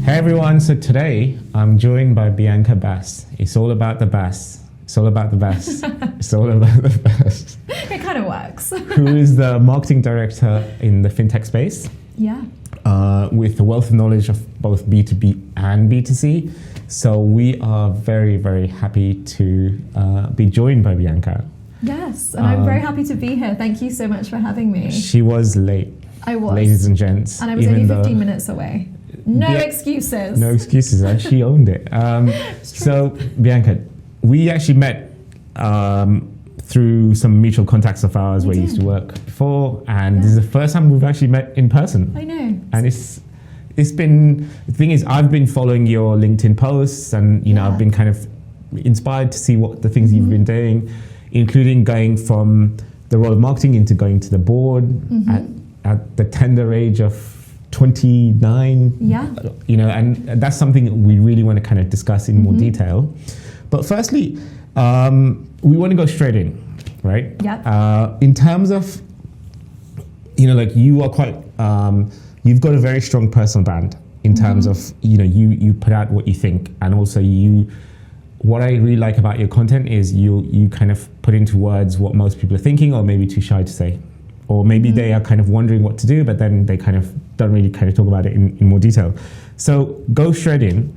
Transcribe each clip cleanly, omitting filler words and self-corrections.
Hey everyone, so today I'm joined by Bianca Bass. It's all about the bass. It's all about the bass. It's all about the bass. It kind of works. Who is the marketing director in the Fintech space. Yeah. With a wealth of knowledge of both B2B and B2C. So we are very, very happy to be joined by Bianca. Yes, and I'm very happy to be here. Thank you so much for having me. She was late. I was. Ladies and gents. And I was only 15 minutes away. No excuses. No excuses. She owned it. So, Bianca, we actually met through some mutual contacts of ours where you used to work before, and this is the first time we've actually met in person. I know. And it's been, the thing is, I've been following your LinkedIn posts, and you know, I've been kind of inspired to see what the things you've been doing, including going from the role of marketing into going to the board at the tender age of 29. Yeah. You know, and that's something we really want to kind of discuss in more detail. But firstly, we want to go straight in, right? Yeah. In terms of, you know, like you are quite, you've got a very strong personal brand in terms of, you know, you put out what you think, and also what I really like about your content is you kind of put into words what most people are thinking or maybe too shy to say. Or maybe they are kind of wondering what to do, but then they kind of don't really kind of talk about it in more detail. So go straight in.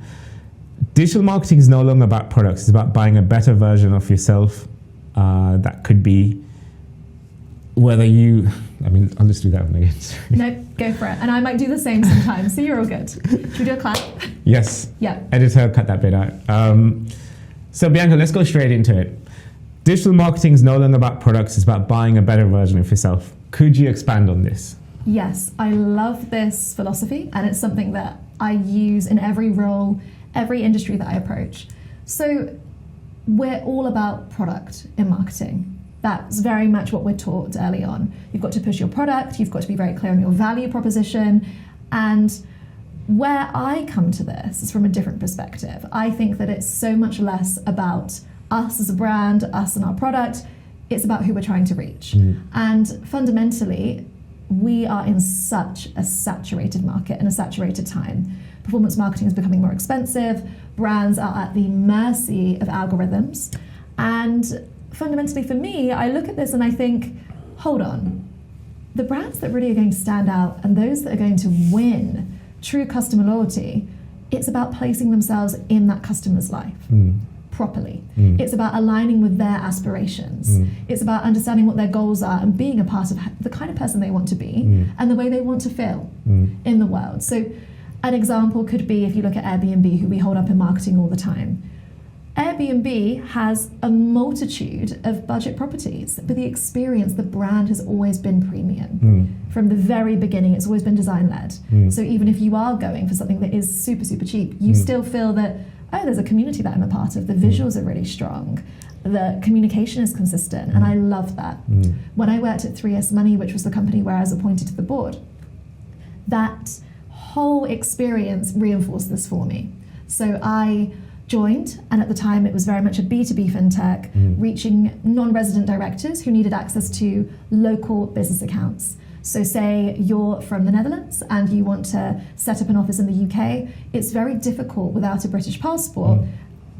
Digital marketing is no longer about products. It's about buying a better version of yourself. That could be whether you, I'll just do that one again. No, go for it. And I might do the same sometimes, so you're all good. Should we do a clap? Yes. Yeah. Editor, cut that bit out. So Bianca, let's go straight into it. Digital marketing is no longer about products. It's about buying a better version of yourself. Could you expand on this? Yes, I love this philosophy, and it's something that I use in every role, every industry that I approach. So we're all about product in marketing. That's very much what we're taught early on. You've got to push your product, you've got to be very clear on your value proposition. And where I come to this is from a different perspective. I think that it's so much less about us as a brand, us and our product. It's about who we're trying to reach. And fundamentally, we are in such a saturated market and a saturated time. Performance marketing is becoming more expensive. Brands are at the mercy of algorithms. And fundamentally for me, I look at this and I think, hold on, the brands that really are going to stand out and those that are going to win true customer loyalty, it's about placing themselves in that customer's life properly. It's about aligning with their aspirations. It's about understanding what their goals are and being a part of the kind of person they want to be and the way they want to feel in the world. So an example could be if you look at Airbnb, who we hold up in marketing all the time. Airbnb has a multitude of budget properties, but the experience, the brand has always been premium. From the very beginning, it's always been design-led. So even if you are going for something that is super, super cheap, you still feel that, oh, there's a community that I'm a part of. The visuals are really strong. The communication is consistent, and I love that. When I worked at 3S Money, which was the company where I was appointed to the board, that whole experience reinforced this for me. So I joined, and at the time it was very much a B2B fintech, reaching non-resident directors who needed access to local business accounts. So say you're from the Netherlands and you want to set up an office in the UK, it's very difficult without a British passport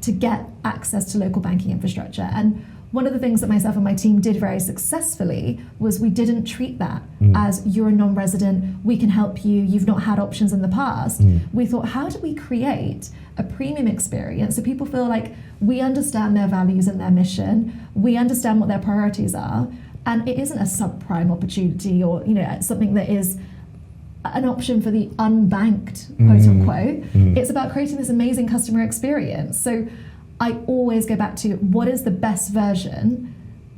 to get access to local banking infrastructure. And one of the things that myself and my team did very successfully was we didn't treat that as you're a non-resident, we can help you, you've not had options in the past. We thought, how do we create a premium experience so people feel like we understand their values and their mission, we understand what their priorities are, and it isn't a subprime opportunity or something that is an option for the unbanked, quote unquote. It's about creating this amazing customer experience. So I always go back to what is the best version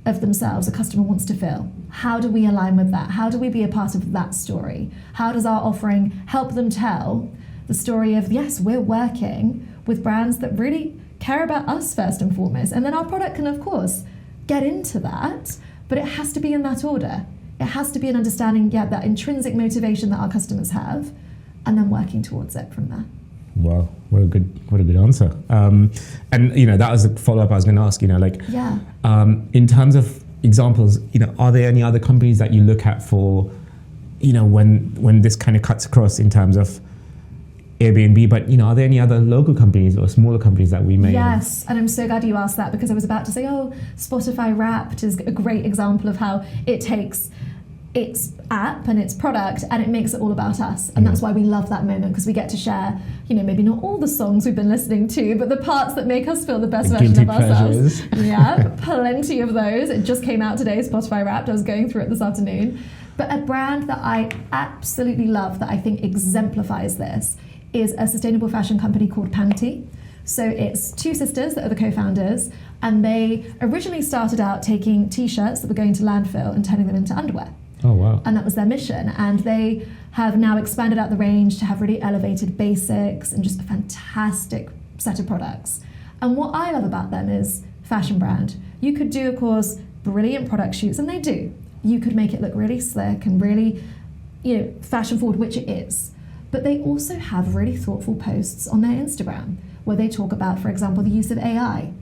of themselves a customer wants to feel. How do we align with that? How do we be a part of that story? How does our offering help them tell the story of, yes, we're working with brands that really care about us first and foremost. And then our product can, of course, get into that, but it has to be in that order. It has to be an understanding, that intrinsic motivation that our customers have, and then working towards it from there. Wow, what a good answer. And that was the follow-up I was going to ask. In terms of examples, are there any other companies that you look at for, when this kind of cuts across in terms of Airbnb, but are there any other local companies or smaller companies that we may? Yes, and I'm so glad you asked that, because I was about to say, Spotify Wrapped is a great example of how it takes its app and its product and it makes it all about us, and that's why we love that moment, because we get to share, maybe not all the songs we've been listening to, but the parts that make us feel the best version of ourselves. Yeah, plenty of those. It just came out today, Spotify Wrapped. I was going through it this afternoon. But a brand that I absolutely love, that I think exemplifies this, is a sustainable fashion company called Panty. So it's two sisters that are the co-founders, and they originally started out taking t-shirts that were going to landfill and turning them into underwear. Oh, wow. And that was their mission. And they have now expanded out the range to have really elevated basics and just a fantastic set of products. And what I love about them is fashion brand. You could do, of course, brilliant product shoots, and they do. You could make it look really slick and really, fashion forward, which it is. But they also have really thoughtful posts on their Instagram where they talk about, for example, the use of AI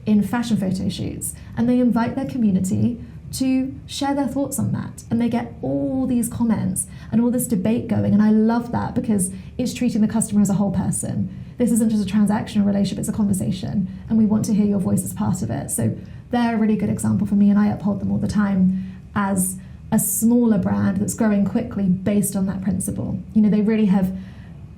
in fashion photo shoots. And they invite their community to share their thoughts on that. And they get all these comments and all this debate going. And I love that, because it's treating the customer as a whole person. This isn't just a transactional relationship, it's a conversation. And we want to hear your voice as part of it. So they're a really good example for me, and I uphold them all the time as a smaller brand that's growing quickly based on that principle. They really have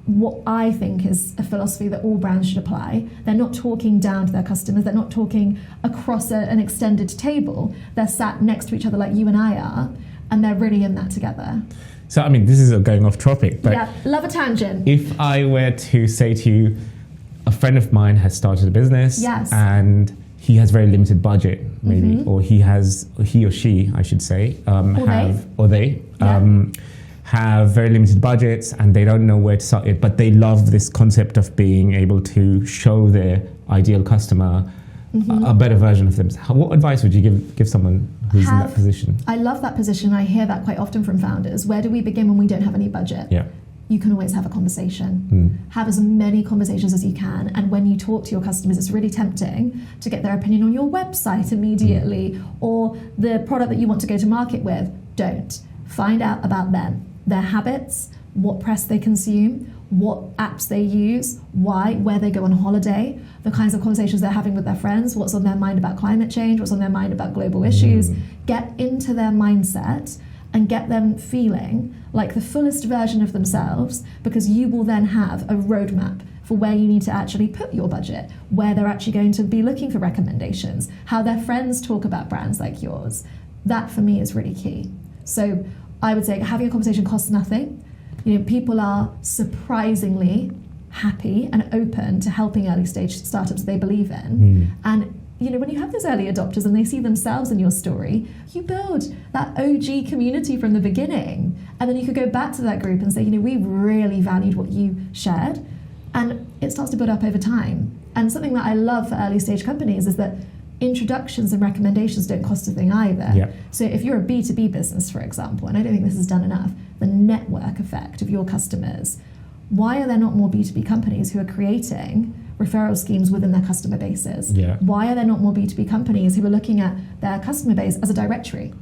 what I think is a philosophy that all brands should apply. They're not talking down to their customers. They're not talking across an extended table. They're sat next to each other like you and I are, and they're really in that together. So, this is going off topic, but yeah, love a tangent. If I were to say to you, a friend of mine has started a business, yes, and he has very limited budget, maybe, or he or she, I should say, have very limited budgets, and they don't know where to start it, but they love this concept of being able to show their ideal customer a better version of themselves. What advice would you give someone who's in that position? I love that position. I hear that quite often from founders. Where do we begin when we don't have any budget? Yeah. You can always have a conversation. Have as many conversations as you can, and when you talk to your customers, it's really tempting to get their opinion on your website immediately or the product that you want to go to market with. Don't. Find out about them, their habits, what press they consume, what apps they use, why, where they go on holiday, the kinds of conversations they're having with their friends, what's on their mind about climate change, what's on their mind about global issues. Get into their mindset and get them feeling like the fullest version of themselves, because you will then have a roadmap for where you need to actually put your budget, where they're actually going to be looking for recommendations, how their friends talk about brands like yours. That for me is really key. So I would say having a conversation costs nothing. People are surprisingly happy and open to helping early stage startups they believe in. And when you have those early adopters and they see themselves in your story, you build that OG community from the beginning. And then you could go back to that group and say, we really valued what you shared. And it starts to build up over time. And something that I love for early stage companies is that introductions and recommendations don't cost a thing either. Yeah. So if you're a B2B business, for example, and I don't think this is done enough, the network effect of your customers, why are there not more B2B companies who are creating referral schemes within their customer bases? Yeah. Why are there not more B2B companies who are looking at their customer base as a directory?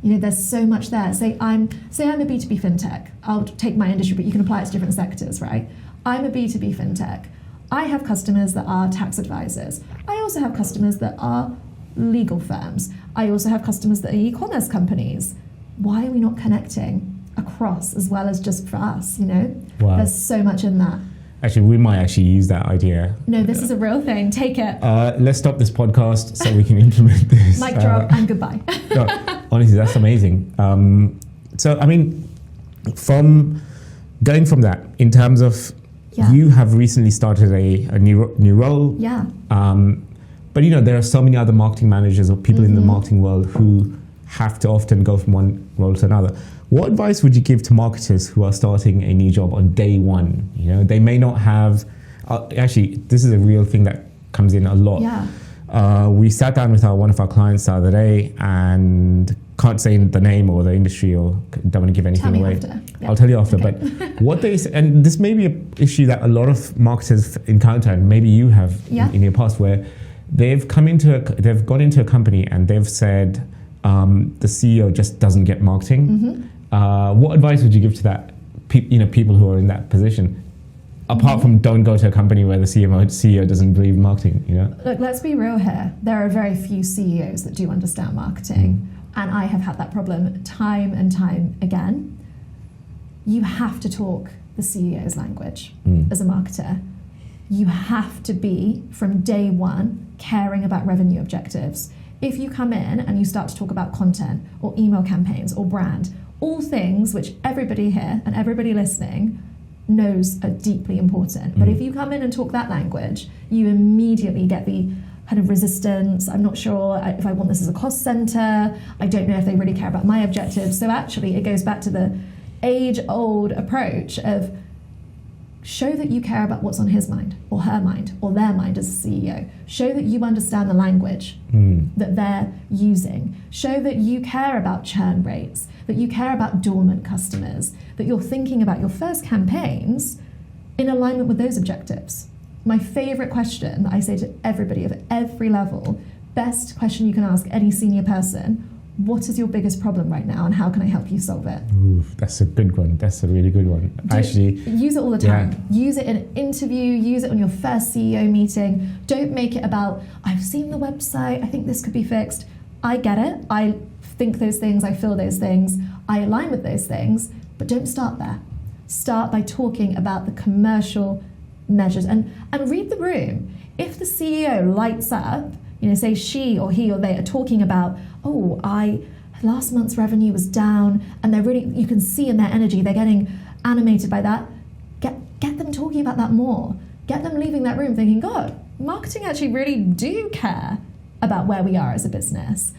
There's so much there. Say I'm a B2B fintech. I'll take my industry, but you can apply it to different sectors, right? I'm a B2B fintech. I have customers that are tax advisors. I also have customers that are legal firms. I also have customers that are e-commerce companies. Why are we not connecting across as well as just for us? Wow. There's so much in that. Actually, we might actually use that idea. No, this is a real thing. Take it. Let's stop this podcast so we can implement this. Mic drop and goodbye. No, honestly, that's amazing. From going from that, in terms of you have recently started a new role. Yeah. But there are so many other marketing managers or people in the marketing world who have to often go from one role to another. What advice would you give to marketers who are starting a new job on day one? They may not have. Actually, this is a real thing that comes in a lot. Yeah. We sat down with one of our clients the other day, and can't say the name or the industry or don't want to give anything away. Yeah. I'll tell you after. Okay. But what they say, and this may be an issue that a lot of marketers encounter, and maybe you have in your past, where they've gone into a company and they've said the CEO just doesn't get marketing. What advice would you give to that people who are in that position? apart from don't go to a company where the CEO doesn't believe in marketing, you know? Look, let's be real here. There are very few CEOs that do understand marketing. And I have had that problem time and time again. You have to talk the CEO's language as a marketer. You have to be, from day one, caring about revenue objectives. If you come in and you start to talk about content or email campaigns or brand, all things which everybody here and everybody listening knows are deeply important. But if you come in and talk that language, you immediately get the kind of resistance. I'm not sure if I want this as a cost center. I don't know if they really care about my objectives. So actually it goes back to the age-old approach of show that you care about what's on his mind or her mind or their mind as a CEO. Show that you understand the language that they're using. Show that you care about churn rates, that you care about dormant customers, that you're thinking about your first campaigns in alignment with those objectives. My favorite question that I say to everybody of every level, best question you can ask any senior person, what is your biggest problem right now and how can I help you solve it? Ooh, that's a good one. That's a really good one. Actually, use it all the time. Yeah. Use it in an interview, use it on your first CEO meeting. Don't make it about, I've seen the website, I think this could be fixed. I get it. I think those things, I feel those things, I align with those things, but don't start there. Start by talking about the commercial measures and read the room. If the CEO lights up, say she or he or they are talking about, last month's revenue was down, and they're really, you can see in their energy, they're getting animated by that. Get them talking about that more. Get them leaving that room thinking, God, marketing actually really do care about where we are as a business.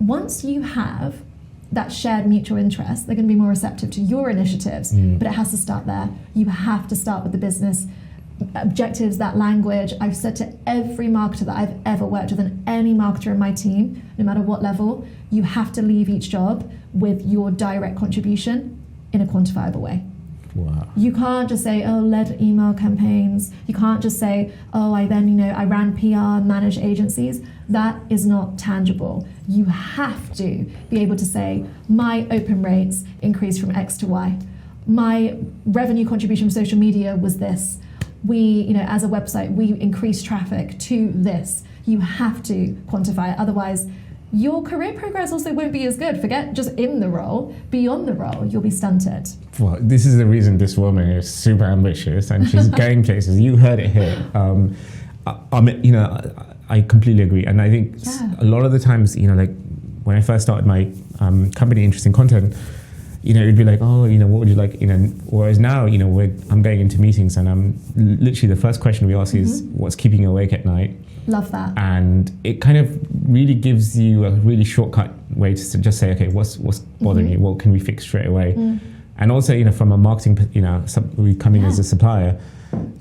Once you have that shared mutual interest, they're going to be more receptive to your initiatives, but it has to start there. You have to start with the business objectives, that language. I've said to every marketer that I've ever worked with and any marketer in my team, no matter what level, you have to leave each job with your direct contribution in a quantifiable way. Wow. You can't just say, led email campaigns. You can't just say, I ran PR, managed agencies. That is not tangible. You have to be able to say, my open rates increased from X to Y. My revenue contribution from social media was this. We, as a website, we increased traffic to this. You have to quantify it. Otherwise, your career progress also won't be as good. Forget just in the role, beyond the role, you'll be stunted. Well, this is the reason this woman is super ambitious and she's going places. You heard it here. I completely agree. And I think a lot of the times, when I first started my company, Interesting Content, it'd be like, what would you like? Whereas now, I'm going into meetings and I'm literally the first question we ask is, what's keeping you awake at night? Love that. And it kind of really gives you a really shortcut way to just say, okay, what's bothering you? What can we fix straight away? And also, from a marketing, we come in as a supplier,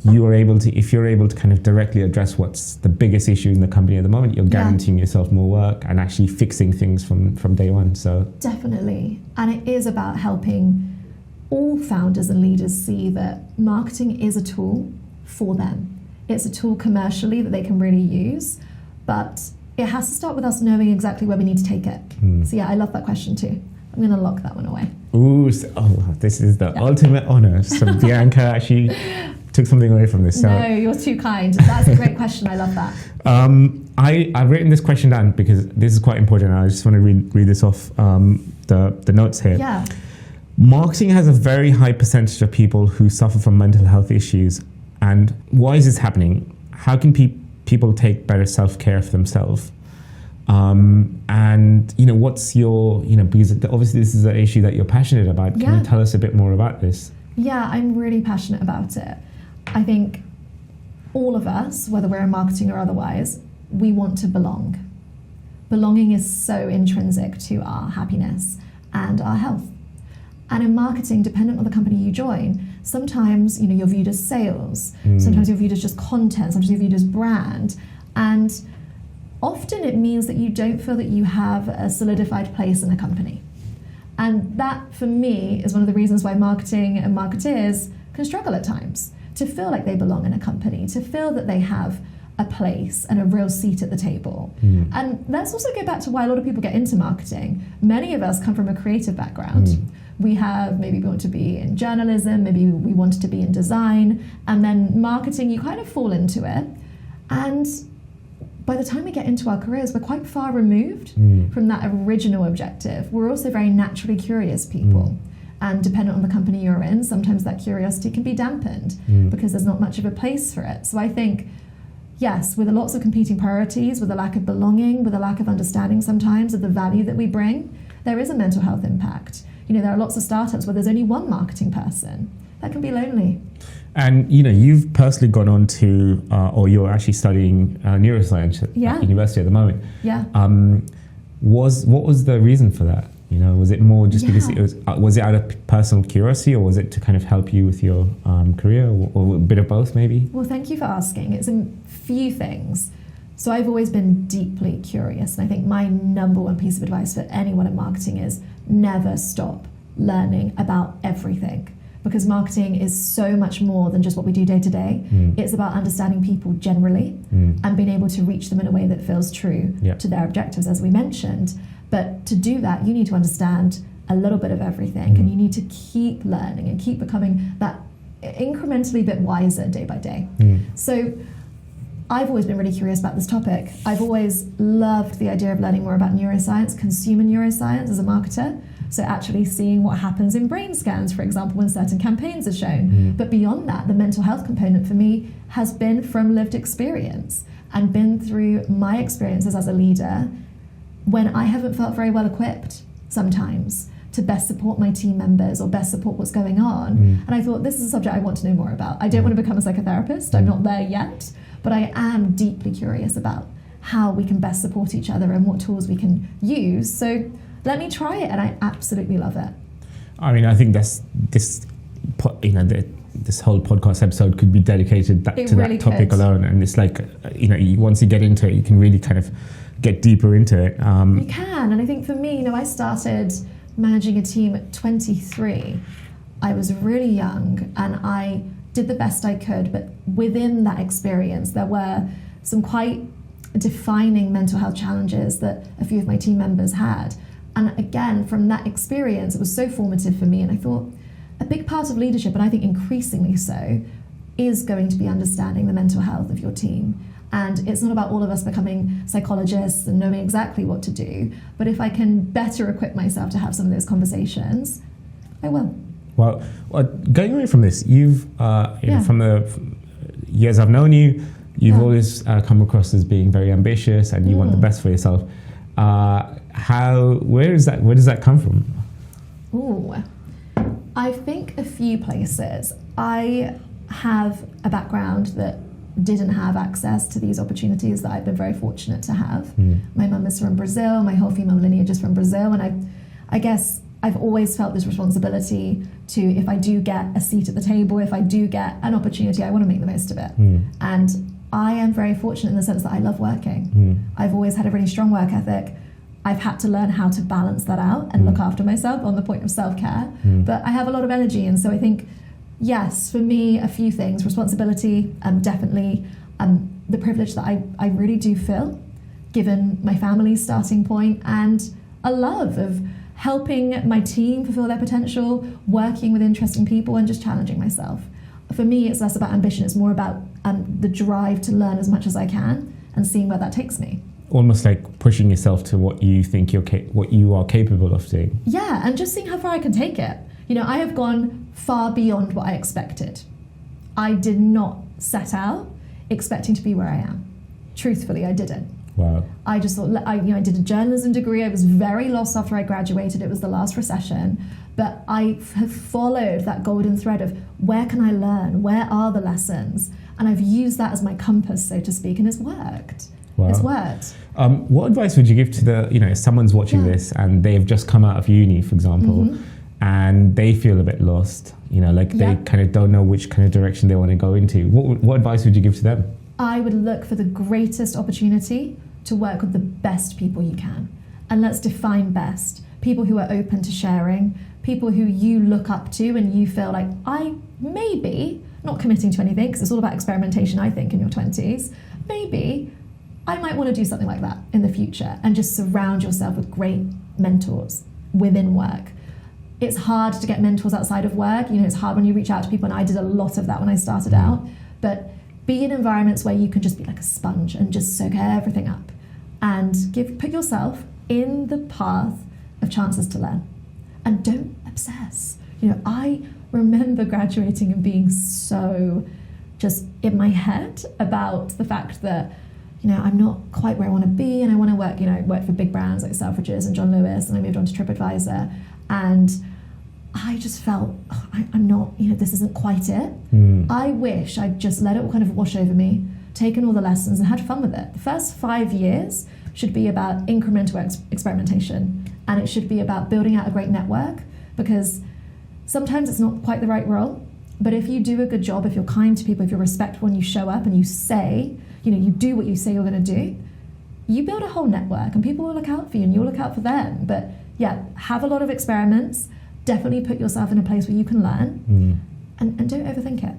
if you're able to kind of directly address what's the biggest issue in the company at the moment, you're guaranteeing yourself more work and actually fixing things from day one. So definitely. And it is about helping all founders and leaders see that marketing is a tool for them. It's a tool commercially that they can really use, but it has to start with us knowing exactly where we need to take it. So I love that question too. I'm going to lock that one away. Ooh, this is the ultimate honor. So Bianca actually took something away from this. So. No, you're too kind. That's a great question. I love that. I've written this question down because this is quite important. I just want to read this off the notes here. Yeah. Marketing has a very high percentage of people who suffer from mental health issues. And why is this happening? How can people take better self-care for themselves? And what's your, because obviously this is an issue that you're passionate about. Can you tell us a bit more about this? Yeah, I'm really passionate about it. I think all of us, whether we're in marketing or otherwise, we want to belong. Belonging is so intrinsic to our happiness and our health. And in marketing, dependent on the company you join, sometimes you're viewed as sales, sometimes you're viewed as just content, sometimes you're viewed as brand. And often it means that you don't feel that you have a solidified place in a company. And that, for me, is one of the reasons why marketing and marketeers can struggle at times, to feel like they belong in a company, to feel that they have a place and a real seat at the table. And let's also go back to why a lot of people get into marketing. Many of us come from a creative background. Maybe we want to be in journalism, maybe we wanted to be in design, and then marketing, you kind of fall into it. And by the time we get into our careers, we're quite far removed from that original objective. We're also very naturally curious people. And depending on the company you're in, sometimes that curiosity can be dampened because there's not much of a place for it. So I think, yes, with lots of competing priorities, with a lack of belonging, with a lack of understanding sometimes of the value that we bring, there is a mental health impact. There are lots of startups where there's only one marketing person. That can be lonely. And you've personally gone on to, or you're actually studying neuroscience at university at the moment. Yeah. What was the reason for that? Was it more just because it was it out of personal curiosity, or was it to kind of help you with your career, or a bit of both maybe? Well, thank you for asking. It's a few things. So I've always been deeply curious, and I think my number one piece of advice for anyone in marketing is never stop learning about everything, because marketing is so much more than just what we do day to day. It's about understanding people generally and being able to reach them in a way that feels true to their objectives, as we mentioned. But to do that, you need to understand a little bit of everything, and you need to keep learning and keep becoming that incrementally bit wiser day by day. So I've always been really curious about this topic. I've always loved the idea of learning more about neuroscience, consumer neuroscience as a marketer. So actually seeing what happens in brain scans, for example, when certain campaigns are shown. But beyond that, the mental health component for me has been from lived experience and been through my experiences as a leader when I haven't felt very well equipped sometimes to best support my team members or best support what's going on. And I thought, this is a subject I want to know more about. I don't want to become a psychotherapist. I'm not there yet, but I am deeply curious about how we can best support each other and what tools we can use. So let me try it, and I absolutely love it. I mean, I think this whole podcast episode could be dedicated to that topic alone. And it's like, once you get into it, you can really kind of get deeper into it. You can, and I think for me, I started managing a team at 23. I was really young, and I did the best I could, but within that experience, there were some quite defining mental health challenges that a few of my team members had. And again, from that experience, it was so formative for me, and I thought a big part of leadership, and I think increasingly so, is going to be understanding the mental health of your team. And it's not about all of us becoming psychologists and knowing exactly what to do, but if I can better equip myself to have some of those conversations, I will. Well, going away from this, you've, from the years I've known you, you've always come across as being very ambitious, and you want the best for yourself. Where does that come from? Ooh, I think a few places. I have a background that didn't have access to these opportunities that I've been very fortunate to have. My mum is from Brazil, my whole female lineage is from Brazil, and I guess I've always felt this responsibility to, if I do get a seat at the table, if I do get an opportunity, I want to make the most of it. And I am very fortunate in the sense that I love working. I've always had a really strong work ethic. I've had to learn how to balance that out and look after myself on the point of self-care. But I have a lot of energy, and so I think, yes, for me, a few things. Responsibility, definitely. The privilege that I really do feel, given my family's starting point, and a love of helping my team fulfill their potential, working with interesting people, and just challenging myself. For me, it's less about ambition. It's more about the drive to learn as much as I can and seeing where that takes me. Almost like pushing yourself to what you think what you are capable of doing. Yeah, and just seeing how far I can take it. I have gone far beyond what I expected. I did not set out expecting to be where I am. Truthfully, I didn't. Wow. I just thought, I did a journalism degree. I was very lost after I graduated. It was the last recession. But I have followed that golden thread of where can I learn? Where are the lessons? And I've used that as my compass, so to speak, and it's worked. Wow. It's worked. What advice would you give to if someone's watching this and they've just come out of uni, for example, and they feel a bit lost, they kind of don't know which kind of direction they want to go into? What advice would you give to them? I would look for the greatest opportunity to work with the best people you can. And let's define best. People who are open to sharing, people who you look up to and you feel like, I maybe, not committing to anything, because it's all about experimentation, I think, in your 20s, maybe I might want to do something like that in the future, and just surround yourself with great mentors within work. it's hard to get mentors outside of work. It's hard when you reach out to people, and I did a lot of that when I started out. But be in environments where you can just be like a sponge and just soak everything up, and put yourself in the path of chances to learn, and don't obsess. I remember graduating and being so just in my head about the fact that I'm not quite where I want to be, and I want to work for big brands like Selfridges and John Lewis, and I moved on to TripAdvisor, and I just felt I'm not, this isn't quite it. I wish I'd just let it all kind of wash over me, taken all the lessons and had fun with it. The first 5 years should be about incremental experimentation, and it should be about building out a great network, because sometimes it's not quite the right role, but if you do a good job, if you're kind to people, if you're respectful and you show up and you say, you do what you say you're going to do, you build a whole network and people will look out for you and you'll look out for them. But yeah, have a lot of experiments, definitely put yourself in a place where you can learn, and don't overthink it.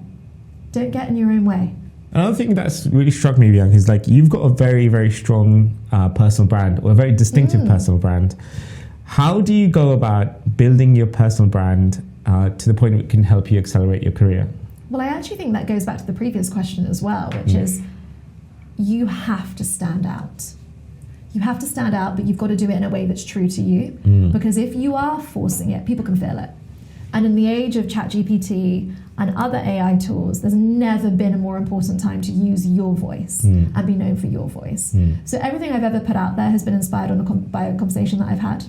Don't get in your own way. Another thing that's really struck me, Bianca, is like you've got a very, very strong personal brand, or a very distinctive personal brand. How do you go about building your personal brand to the point where it can help you accelerate your career? Well, I actually think that goes back to the previous question as well, which is you have to stand out. You have to stand out, but you've got to do it in a way that's true to you. Because if you are forcing it, people can feel it. And in the age of ChatGPT and other AI tools, there's never been a more important time to use your voice and be known for your voice. So everything I've ever put out there has been inspired by a conversation that I've had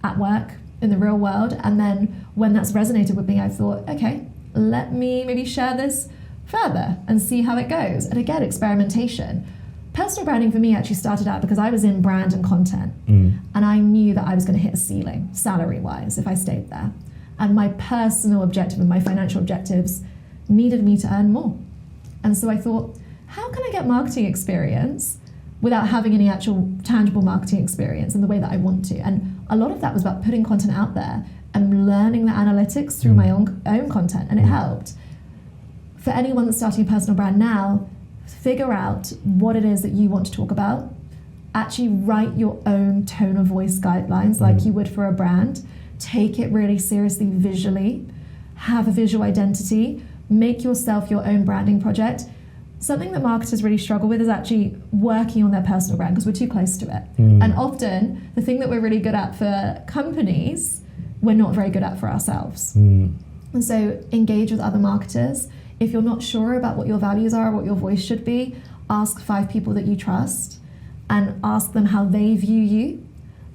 at work, in the real world. And then when that's resonated with me, I thought, okay, let me maybe share this further and see how it goes. And again, experimentation. Personal branding for me actually started out because I was in brand and content, and I knew that I was going to hit a ceiling salary-wise if I stayed there. And my personal objective and my financial objectives needed me to earn more. And so I thought, how can I get marketing experience without having any actual tangible marketing experience in the way that I want to? And a lot of that was about putting content out there and learning the analytics through my own content, and it helped. For anyone that's starting a personal brand now, figure out what it is that you want to talk about. Actually write your own tone of voice guidelines like you would for a brand. Take it really seriously visually. Have a visual identity. Make yourself your own branding project. Something that marketers really struggle with is actually working on their personal brand because we're too close to it. And often the thing that we're really good at for companies, we're not very good at for ourselves. And so engage with other marketers. If you're not sure about what your values are or what your voice should be, ask 5 people that you trust and ask them how they view you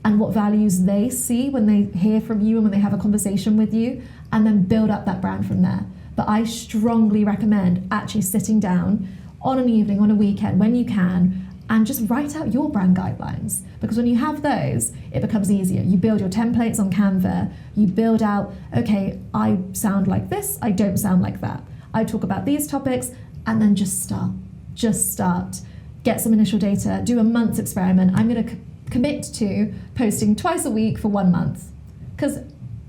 and what values they see when they hear from you and when they have a conversation with you, and then build up that brand from there. But I strongly recommend actually sitting down on an evening, on a weekend, when you can, and just write out your brand guidelines. Because when you have those, it becomes easier. You build your templates on Canva, you build out, okay, I sound like this, I don't sound like that. I talk about these topics, and then just start. Get some initial data, do a month's experiment. I'm going to commit to posting twice a week for 1 month, because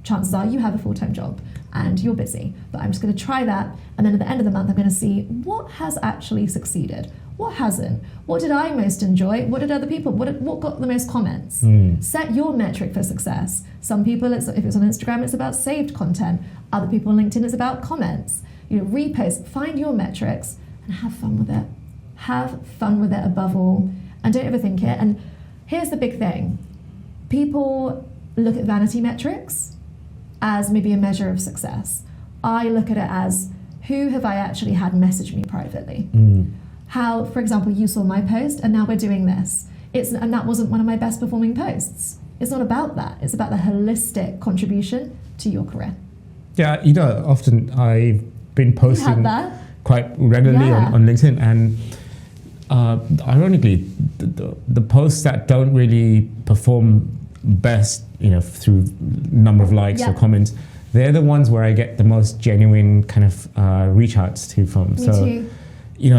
chances are you have a full-time job and you're busy, but I'm just going to try that. And then at the end of the month, I'm going to see what has actually succeeded, what hasn't, what did I most enjoy, what did other people, what got the most comments. Set your metric for success. Some people, if it's on Instagram, it's about saved content. Other people on LinkedIn, it's about comments. Repost, find your metrics and have fun with it. Have fun with it above all, and don't overthink it. And here's the big thing. People look at vanity metrics as maybe a measure of success. I look at it as, who have I actually had message me privately? How, for example, you saw my post and now we're doing this. And that wasn't one of my best performing posts. It's not about that. It's about the holistic contribution to your career. Yeah, often I've been posting quite regularly on LinkedIn, and ironically, the posts that don't really perform best, through number of likes or comments, they're the ones where I get the most genuine kind of reach outs from. Me too.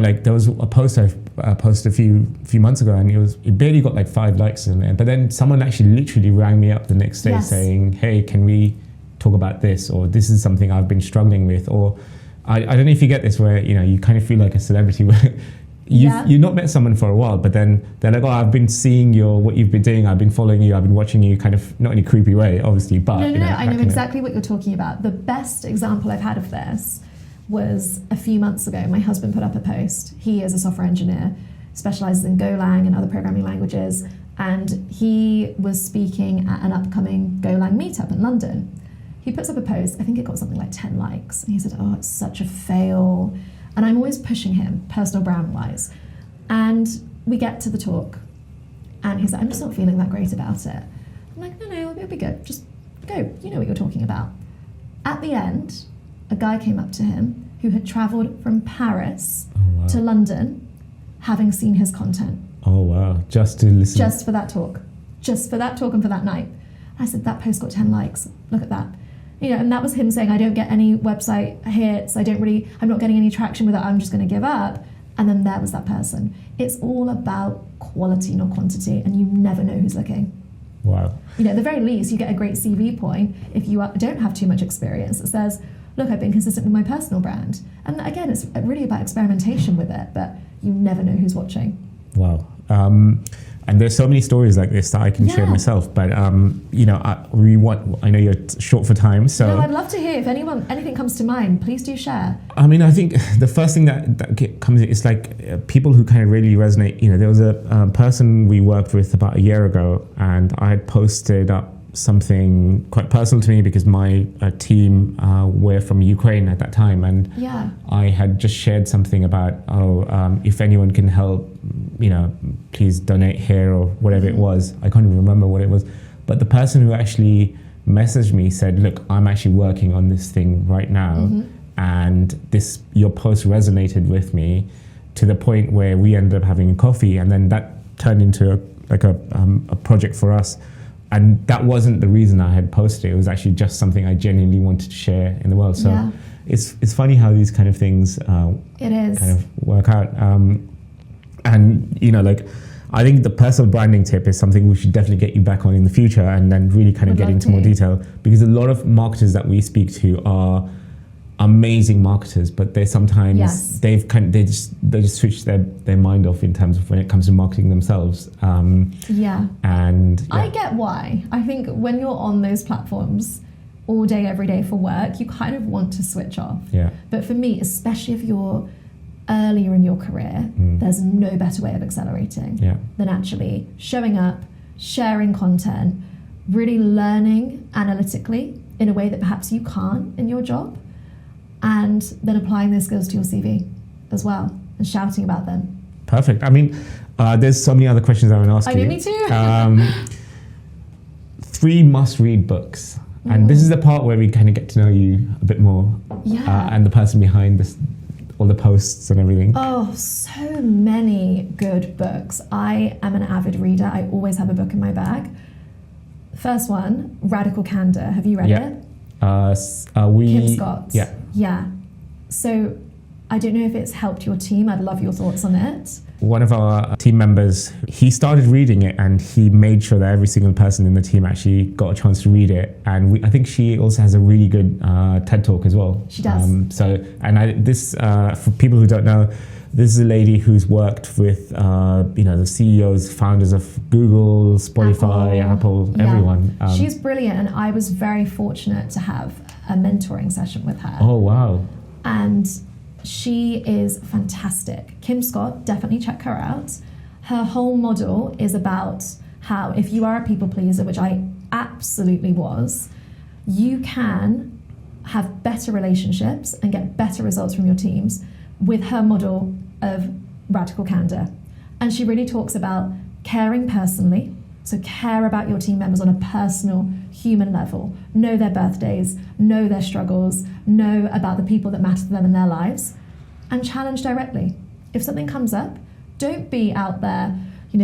Like there was a post I posted a few months ago, and it barely got like 5 likes in there. But then someone actually literally rang me up the next day saying, "Hey, can we talk about this?" Or "This is something I've been struggling with." Or I don't know if you get this, where you kind of feel like a celebrity where you've not met someone for a while, but then they're like, oh, I've been seeing what you've been doing, I've been following you, I've been watching you, kind of, not in a creepy way, obviously, but... No, I know exactly what you're talking about. The best example I've had of this was a few months ago. My husband put up a post. He is a software engineer, specializes in Golang and other programming languages, and he was speaking at an upcoming Golang meetup in London. He puts up a post, I think it got something like 10 likes, and he said, oh, it's such a fail. And I'm always pushing him, personal brand wise. And we get to the talk, and he's like, I'm just not feeling that great about it. I'm like, no, it'll be good. Just go, you know what you're talking about. At the end, a guy came up to him who had traveled from Paris to London, having seen his content. Oh, wow. Just to listen. Just for that talk. Just for that talk and for that night. I said, that post got 10 likes. Look at that. And that was him saying, I don't get any website hits. I'm not getting any traction with it. I'm just going to give up. And then there was that person. It's all about quality, not quantity. And you never know who's looking. Wow. At the very least, you get a great CV point if you don't have too much experience that says, look, I've been consistent with my personal brand. And again, it's really about experimentation with it, but you never know who's watching. Wow. And there's so many stories like this that I can share myself, but I know you're short for time, so... No, I'd love to hear if anything comes to mind. Please do share. I mean, I think the first thing that comes in is like people who kind of really resonate. There was a person we worked with about a year ago, and I had posted up something quite personal to me because my team were from Ukraine at that time, and I had just shared something about if anyone can help, please donate here or whatever it was. I can't even remember what it was, but the person who actually messaged me said, look, I'm actually working on this thing right now, and your post resonated with me to the point where we ended up having a coffee, and then that turned into a project for us. And that wasn't the reason I had posted it. It was actually just something I genuinely wanted to share in the world. So it's funny how these kind of things kind of work out. I think the personal branding tip is something we should definitely get you back on in the future, and then really kind of get into more detail, because a lot of marketers that we speak to are amazing marketers, but they sometimes they just switch their mind off in terms of when it comes to marketing themselves. I get why. I think when you're on those platforms all day, every day for work, you kind of want to switch off. But for me, especially if you're earlier in your career, there's no better way of accelerating than actually showing up, sharing content, really learning analytically in a way that perhaps you can't in your job, and then applying those skills to your CV as well and shouting about them. Perfect. I mean, there's so many other questions I want to ask you. I know, me too. 3 must-read books. And this is the part where we kind of get to know you a bit more. And the person behind this, all the posts and everything. Oh, so many good books. I am an avid reader. I always have a book in my bag. First one, Radical Candor. Have you read it? Kim Scott. Yeah. So I don't know if it's helped your team. I'd love your thoughts on it. One of our team members, he started reading it, and he made sure that every single person in the team actually got a chance to read it. And I think she also has a really good TED Talk as well. She does. For people who don't know, this is a lady who's worked with the CEOs, founders of Google, Spotify, Apple everyone. She's brilliant, and I was very fortunate to have a mentoring session with her. Oh, wow. And she is fantastic. Kim Scott, definitely check her out. Her whole model is about how if you are a people pleaser, which I absolutely was, you can have better relationships and get better results from your teams with her model of radical candor. And she really talks about caring personally, so care about your team members on a personal, human level, know their birthdays, know their struggles, know about the people that matter to them in their lives, and challenge directly. If something comes up, don't be out there,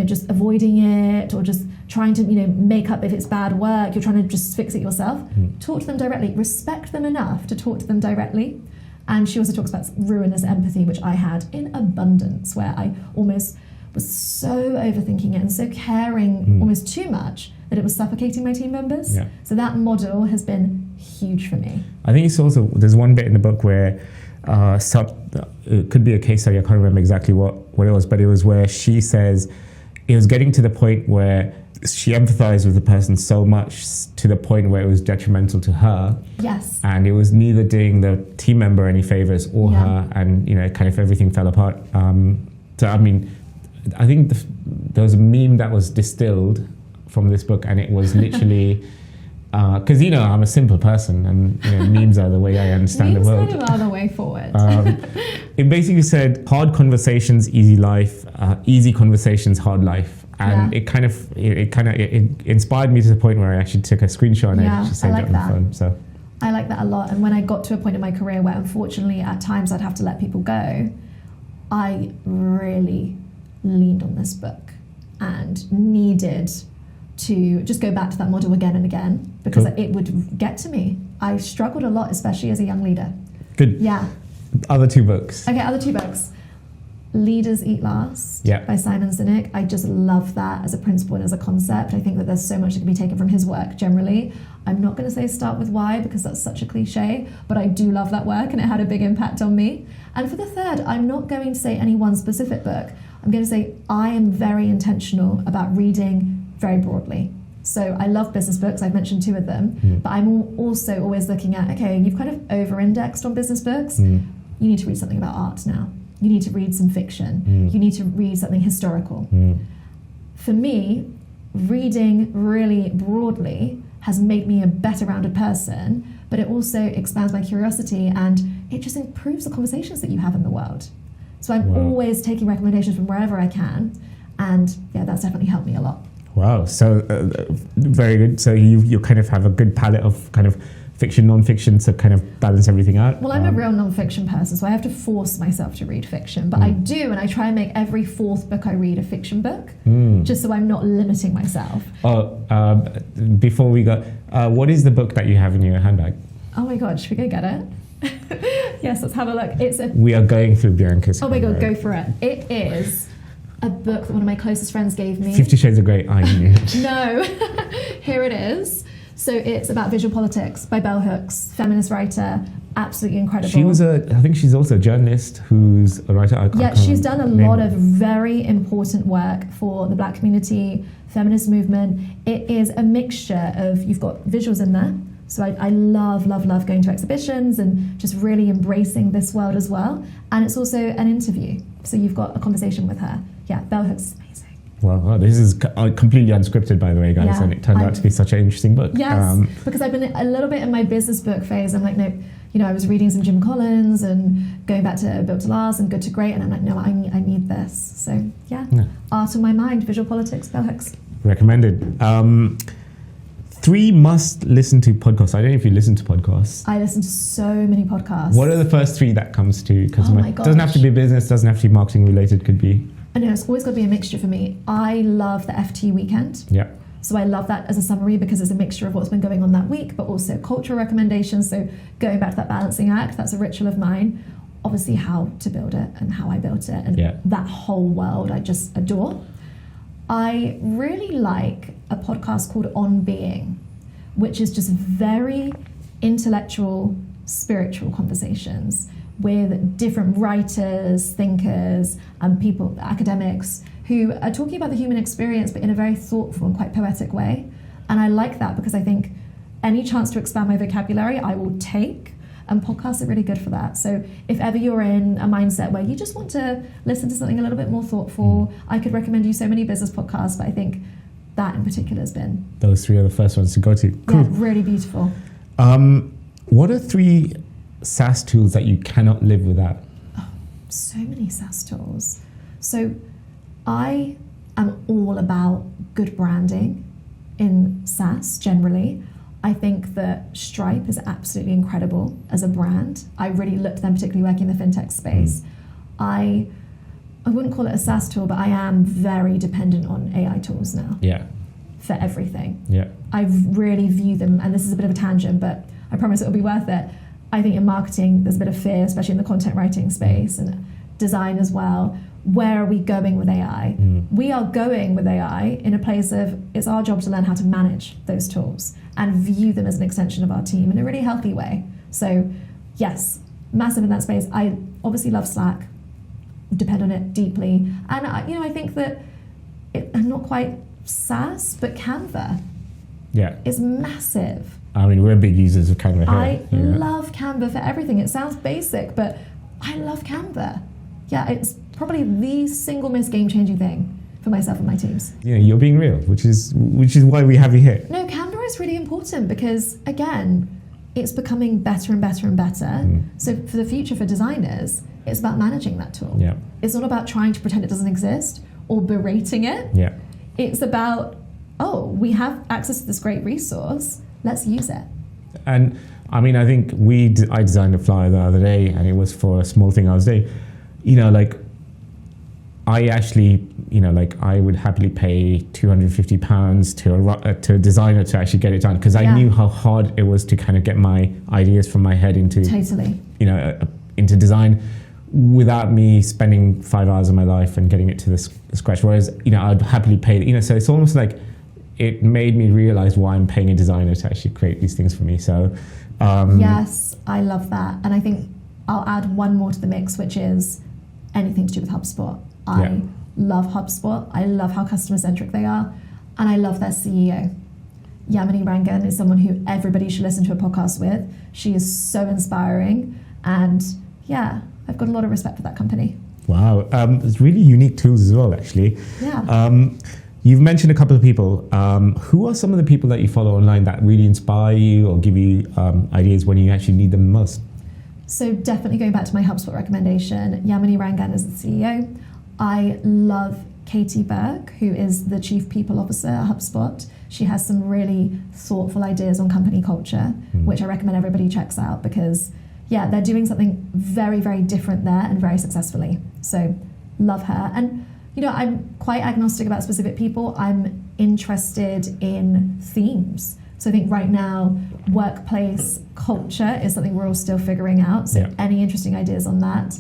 just avoiding it or just trying to, make up if it's bad work, you're trying to just fix it yourself. Talk to them directly, respect them enough to talk to them directly. And she also talks about ruinous empathy, which I had in abundance, where I almost was so overthinking it and so caring almost too much that it was suffocating my team members. So that model has been huge for me. I think it's also, there's one bit in the book where it could be a case study. I can't remember exactly what it was, but it was where she says it was getting to the point where she empathized with the person so much to the point where it was detrimental to her. Yes. And it was neither doing the team member any favors or her, and kind of everything fell apart. So I mean, I think there was a meme that was distilled from this book, and it was literally because I'm a simple person, and memes are the way I understand the world. Memes are the way forward. It basically said, hard conversations, easy life, easy conversations, hard life. And it inspired me to the point where I actually took a screenshot and I actually saved it on the phone. So I like that a lot. And when I got to a point in my career where unfortunately at times I'd have to let people go, I really leaned on this book and needed to just go back to that model again and again because it would get to me. I struggled a lot, especially as a young leader. Good. Yeah. Other two books. Okay, other two books. Leaders Eat Last by Simon Sinek. I just love that as a principle and as a concept. I think that there's so much that can be taken from his work generally. I'm not going to say start with why because that's such a cliche, but I do love that work and it had a big impact on me. And for the third, I'm not going to say any one specific book. I'm going to say I am very intentional about reading very broadly. So I love business books. I've mentioned two of them, but I'm also always looking at, okay, you've kind of over-indexed on business books. You need to read something about art now. You need to read some fiction. You need to read something historical. For me, reading really broadly has made me a better rounded person, but it also expands my curiosity and it just improves the conversations that you have in the world. So I'm always taking recommendations from wherever I can, and that's definitely helped me a lot. Wow, so very good. So you kind of have a good palette of kind of fiction, non-fiction to kind of balance everything out. Well, I'm a real non-fiction person, so I have to force myself to read fiction, but I do, and I try and make every fourth book I read a fiction book, just so I'm not limiting myself. Before we go, what is the book that you have in your handbag? Oh my God, should we go get it? Yes, let's have a look. We are going through Bianca's. Oh my God, go for it. It is a book that one of my closest friends gave me. 50 Shades of Grey, I knew it. No, here it is. So it's about visual politics by Bell Hooks, feminist writer, absolutely incredible. I think she's also a journalist who's a writer. She's done a lot of very important work for the Black community, feminist movement. It is a mixture of, you've got visuals in there. So I love going to exhibitions and just really embracing this world as well. And it's also an interview. So you've got a conversation with her. Yeah, Bell Hooks is amazing. Well, this is completely unscripted, by the way, guys, and it turned out to be such an interesting book. Yes, because I've been a little bit in my business book phase. I'm like, no, I was reading some Jim Collins and going back to Built to Last and Good to Great, and I'm like, no, I need this. So Art on My Mind, Visual Politics, Bell Hooks. Recommended. 3 must listen to podcasts. I don't know if you listen to podcasts. I listen to so many podcasts. What are the first 3 that comes to? Because my gosh. Doesn't have to be business, doesn't have to be marketing related, could be. I know, it's always got to be a mixture for me. I love the FT weekend. Yeah. So I love that as a summary because it's a mixture of what's been going on that week, but also cultural recommendations. So going back to that balancing act, that's a ritual of mine. Obviously how to build it and how I built it and that whole world I just adore. I really like a podcast called On Being, which is just very intellectual, spiritual conversations with different writers, thinkers, and people, academics, who are talking about the human experience, but in a very thoughtful and quite poetic way. And I like that because I think any chance to expand my vocabulary, I will take, and podcasts are really good for that. So if ever you're in a mindset where you just want to listen to something a little bit more thoughtful, I could recommend you so many business podcasts, but I think that in particular has been... Those 3 are the first ones to go to. Cool. Yeah, really beautiful. What are 3 SaaS tools that you cannot live without? Oh, so many SaaS tools. So I am all about good branding in SaaS generally. I think that Stripe is absolutely incredible as a brand. I really look to them, particularly working in the fintech space. I wouldn't call it a SaaS tool, but I am very dependent on AI tools now. Yeah. For everything. Yeah. I really view them, and this is a bit of a tangent, but I promise it'll be worth it. I think in marketing, there's a bit of fear, especially in the content writing space and design as well. Where are we going with AI? We are going with AI in a place of it's our job to learn how to manage those tools and view them as an extension of our team in a really healthy way. So yes, massive in that space. I obviously love Slack, depend on it deeply. And I think that I'm not quite SaaS, but Canva is massive. I mean, we're big users of Canva I here. love Canva for everything. It sounds basic, but I love Canva. Yeah, it's probably the single most game-changing thing for myself and my teams. You're being real, which is why we have you here. No, Canva is really important because, again, it's becoming better and better and better. So for the future for designers, it's about managing that tool. Yeah. It's not about trying to pretend it doesn't exist or berating it. Yeah. It's about, we have access to this great resource, let's use it. And I mean, I think I designed a flyer the other day, and it was for a small thing I was doing. I actually, I would happily pay £250 to a designer to actually get it done, because I knew how hard it was to kind of get my ideas from my head into into design, without me spending 5 hours of my life and getting it to the scratch. Whereas, I'd happily pay. So it's almost like it made me realize why I'm paying a designer to actually create these things for me. So yes, I love that. And I think I'll add one more to the mix, which is anything to do with HubSpot. I love HubSpot. I love how customer-centric they are. And I love their CEO. Yamini Rangan is someone who everybody should listen to a podcast with. She is so inspiring. And I've got a lot of respect for that company. Wow. It's really unique tools as well, actually. Yeah. You've mentioned a couple of people. Who are some of the people that you follow online that really inspire you or give you ideas when you actually need them most? So definitely going back to my HubSpot recommendation, Yamini Rangan is the CEO. I love Katie Berg, who is the Chief People Officer at HubSpot. She has some really thoughtful ideas on company culture, which I recommend everybody checks out because, they're doing something very, very different there and very successfully. So love her. And, I'm quite agnostic about specific people. I'm interested in themes. So I think right now, workplace culture is something we're all still figuring out. So any interesting ideas on that?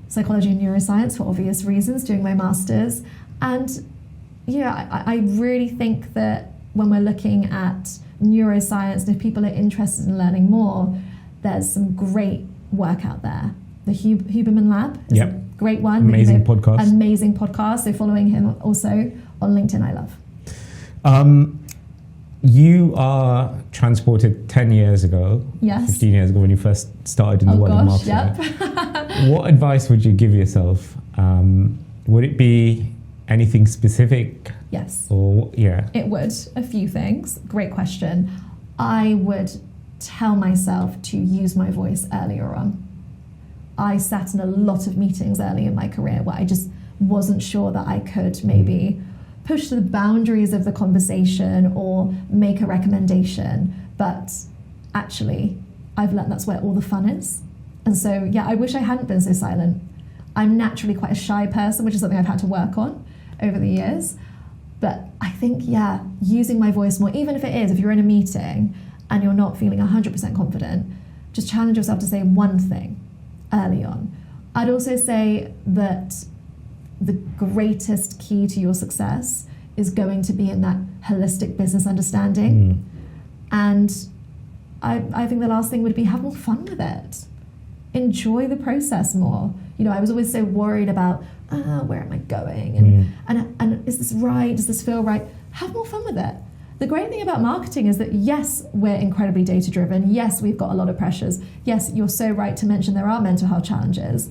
Psychology and neuroscience, for obvious reasons, doing my master's. And I really think that when we're looking at neuroscience, and if people are interested in learning more, there's some great work out there. The Huberman Lab is a great one. Amazing podcast. Amazing podcast. So following him also on LinkedIn, I love. You are transported 10 years ago, 15 years ago when you first started in the world of marketing. What advice would you give yourself? Would it be anything specific? Yes. It would. A few things. Great question. I would tell myself to use my voice earlier on. I sat in a lot of meetings early in my career where I just wasn't sure that I could maybe push the boundaries of the conversation or make a recommendation. But actually, I've learned that's where all the fun is. And so, I wish I hadn't been so silent. I'm naturally quite a shy person, which is something I've had to work on over the years. But I think, using my voice more, even if you're in a meeting and you're not feeling 100% confident, just challenge yourself to say one thing early on. I'd also say that the greatest key to your success is going to be in that holistic business understanding. And I think the last thing would be have more fun with it. Enjoy the process more. I was always so worried about, where am I going? And is this right? Does this feel right? Have more fun with it. The great thing about marketing is that, yes, we're incredibly data-driven. Yes, we've got a lot of pressures. Yes, you're so right to mention there are mental health challenges.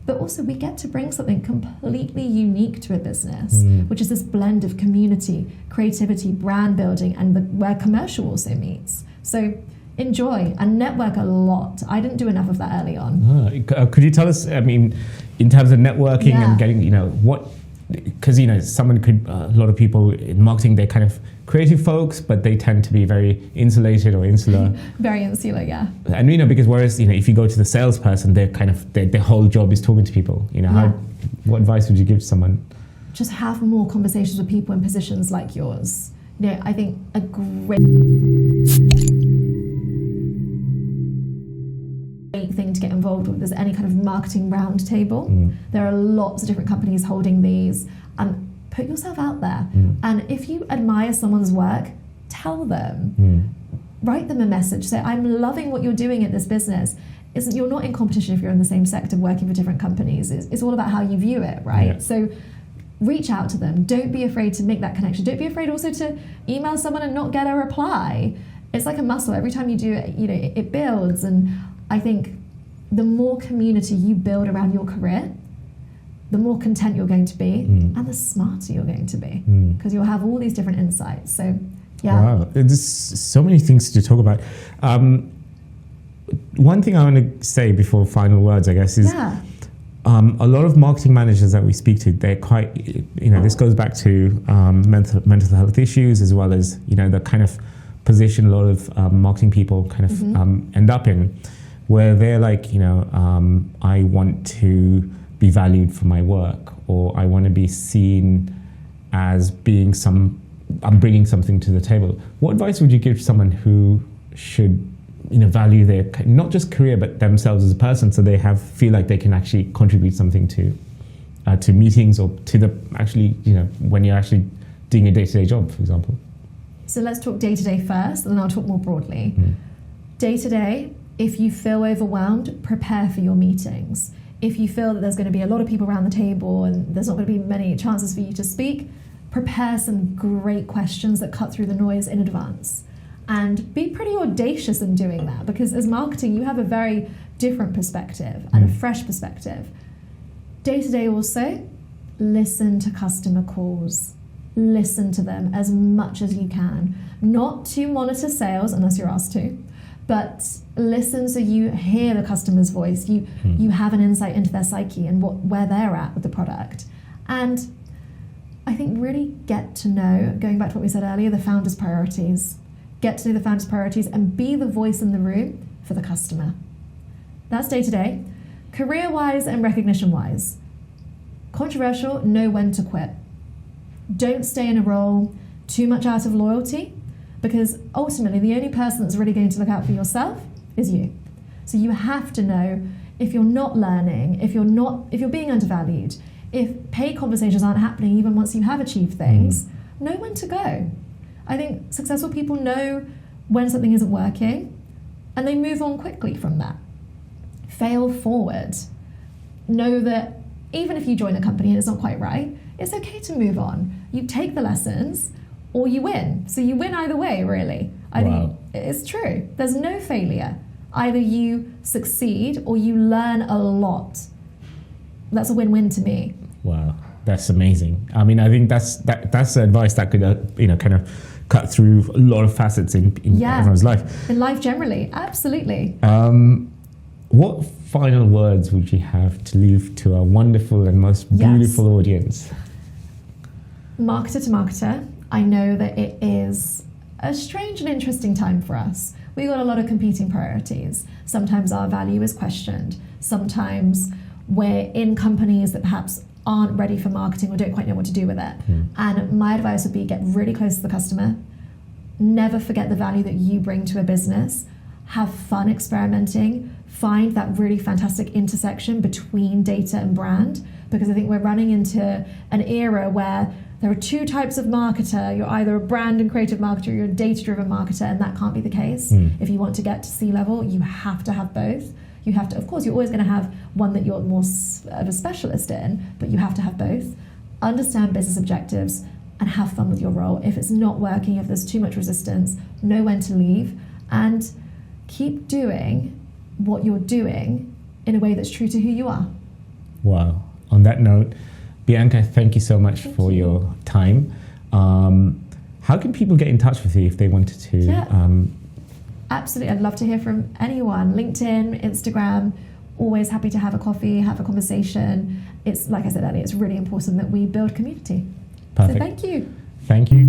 But also we get to bring something completely unique to a business, which is this blend of community, creativity, brand building, and where commercial also meets. So enjoy and network a lot. I didn't do enough of that early on. Could you tell us, in terms of networking and getting, what, because, a lot of people in marketing, they're kind of creative folks, but they tend to be very insulated or insular. Very insular, yeah. And, because whereas, if you go to the salesperson, they're kind of, their whole job is talking to people. What advice would you give to someone? Just have more conversations with people in positions like yours. I think a great thing to get involved with is any kind of marketing roundtable. There are lots of different companies holding these, and put yourself out there. And if you admire someone's work, tell them. Write them a message. Say, I'm loving what you're doing at this business. you're not in competition if you're in the same sector working for different companies. It's all about how you view it, right? Yeah. So reach out to them. Don't be afraid to make that connection. Don't be afraid also to email someone and not get a reply. It's like a muscle. Every time you do it, it builds. And I think the more community you build around your career, the more content you're going to be and the smarter you're going to be, because you'll have all these different insights. So, yeah. Wow, there's so many things to talk about. One thing I want to say before final words, I guess, is a lot of marketing managers that we speak to, they're quite, this goes back to mental health issues, as well as, the kind of position a lot of marketing people kind of end up in, where they're like, I want to be valued for my work, or I want to be seen as being I'm bringing something to the table. What advice would you give to someone who should, value their, not just career, but themselves as a person, so they feel like they can actually contribute something to meetings, or to the actually, when you're actually doing a day-to-day job, for example? So let's talk day-to-day first, and then I'll talk more broadly. Day-to-day, if you feel overwhelmed, prepare for your meetings. If you feel that there's going to be a lot of people around the table and there's not going to be many chances for you to speak, prepare some great questions that cut through the noise in advance. And be pretty audacious in doing that, because as marketing, you have a very different perspective and a fresh perspective. Day-to-day also, listen to customer calls. Listen to them as much as you can. Not to monitor sales unless you're asked to, but listen so you hear the customer's voice. You have an insight into their psyche and where they're at with the product. And I think really get to know, going back to what we said earlier, the founder's priorities. Get to know the founder's priorities and be the voice in the room for the customer. That's day to day. Career-wise and recognition-wise. Controversial, know when to quit. Don't stay in a role too much out of loyalty, because ultimately the only person that's really going to look out for yourself is you. So you have to know if you're not learning, if you're being undervalued, if paid conversations aren't happening even once you have achieved things, know when to go. I think successful people know when something isn't working, and they move on quickly from that. Fail forward. Know that even if you join a company and it's not quite right, it's okay to move on. You take the lessons or you win. So you win either way, really. I think it's true. There's no failure. Either you succeed or you learn a lot. That's a win-win to me. Wow, that's amazing. I mean, I think that's advice that could, kind of cut through a lot of facets in everyone's life. In life generally, absolutely. What final words would you have to leave to our wonderful and most beautiful audience? Marketer to marketer, I know that it is a strange and interesting time for us. We've got a lot of competing priorities. Sometimes our value is questioned. Sometimes we're in companies that perhaps aren't ready for marketing or don't quite know what to do with it. And my advice would be get really close to the customer. Never forget the value that you bring to a business. Have fun experimenting. Find that really fantastic intersection between data and brand, because I think we're running into an era where there are two types of marketer. You're either a brand and creative marketer, or you're a data-driven marketer, and that can't be the case. If you want to get to C-level, you have to have both. You have to, of course, you're always going to have one that you're more of a specialist in, but you have to have both. Understand business objectives and have fun with your role. If it's not working, if there's too much resistance, know when to leave, and keep doing what you're doing in a way that's true to who you are. Wow. On that note, Bianca, thank you so much for your time. How can people get in touch with you if they wanted to? Absolutely. I'd love to hear from anyone. LinkedIn, Instagram, always happy to have a coffee, have a conversation. It's, like I said earlier, it's really important that we build community. Perfect. So thank you. Thank you.